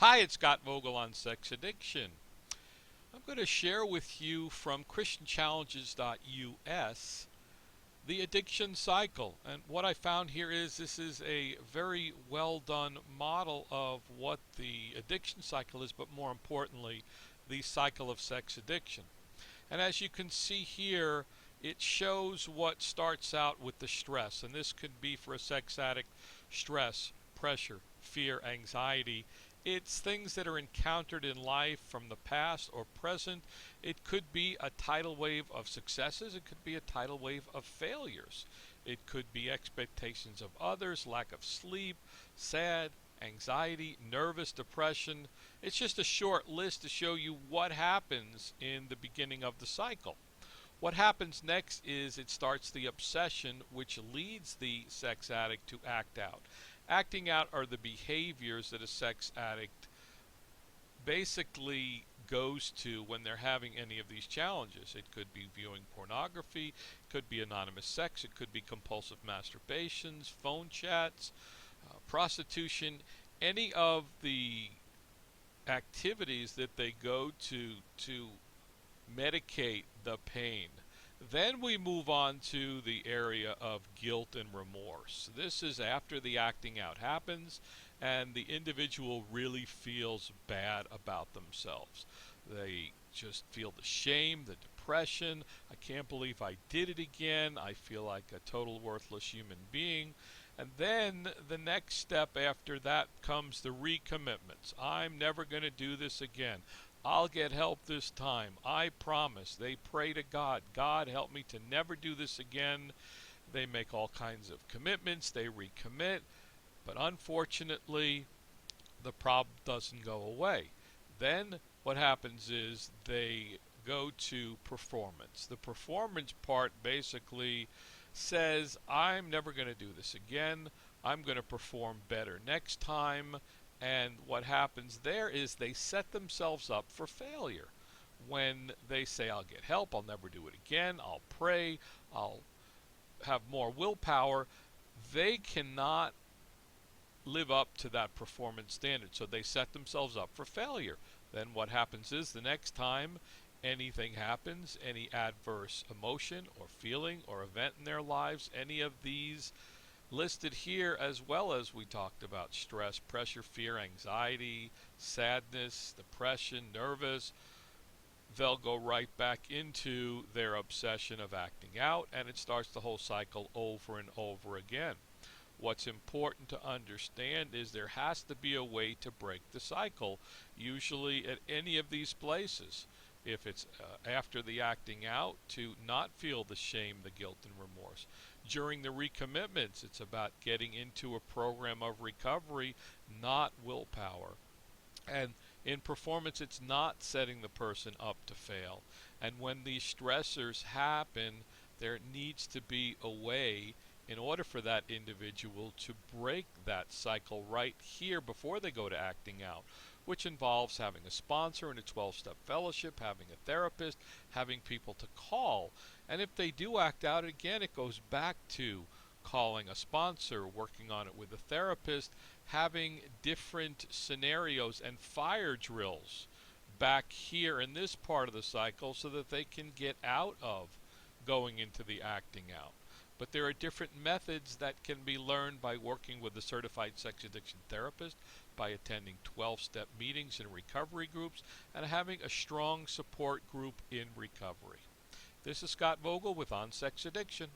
Hi, it's Scott Vogel on Sex Addiction. I'm going to share with you from ChristianChallenges.us the addiction cycle. And what I found here is this is a very well done model of what the addiction cycle is, but more importantly, the cycle of sex addiction. And as you can see here, it shows what starts out with the stress. And this could be for a sex addict stress, pressure, fear, anxiety. It's things that are encountered in life from the past or present. It could be a tidal wave of successes. It could be a tidal wave of failures. It could be expectations of others, lack of sleep, sad, anxiety, nervous, depression. It's just a short list to show you what happens in the beginning of the cycle. What happens next is it starts the obsession, which leads the sex addict to act out. Acting out are the behaviors that a sex addict basically goes to when they're having any of these challenges. It could be viewing pornography, it could be anonymous sex, it could be compulsive masturbations, phone chats, prostitution, any of the activities that they go to medicate the pain. Then we move on to the area of guilt and remorse. This is after the acting out happens and the individual really feels bad about themselves. They just feel the shame, the depression. I can't believe I did it again. I feel like a total worthless human being. And then the next step after that comes the recommitments. I'm never going to do this again. I'll get help this time. I promise. They pray to God. God, help me to never do this again. They make all kinds of commitments. They recommit. But unfortunately, the problem doesn't go away. Then what happens is they go to performance. The performance part basically says, I'm never going to do this again. I'm going to perform better next time. And what happens there is they set themselves up for failure. When they say, I'll get help, I'll never do it again, I'll pray, I'll have more willpower, they cannot live up to that performance standard. So they set themselves up for failure. Then what happens is the next time anything happens, any adverse emotion or feeling or event in their lives, any of these listed here, as well as we talked about stress, pressure, fear, anxiety, sadness, depression, nervous, they'll go right back into their obsession of acting out, and it starts the whole cycle over and over again. What's important to understand is there has to be a way to break the cycle, usually at any of these places. If it's after the acting out, to not feel the shame, the guilt, and remorse. During the recommitments, it's about getting into a program of recovery, not willpower. And in performance, it's not setting the person up to fail. And when these stressors happen, there needs to be a way in order for that individual to break that cycle right here before they go to acting out, which involves having a sponsor in a 12-step fellowship, having a therapist, having people to call. And if they do act out again, it goes back to calling a sponsor, working on it with a therapist, having different scenarios and fire drills back here in this part of the cycle so that they can get out of going into the acting out. But there are different methods that can be learned by working with a certified sex addiction therapist, by attending 12-step meetings and recovery groups, and having a strong support group in recovery. This is Scott Vogel with On Sex Addiction.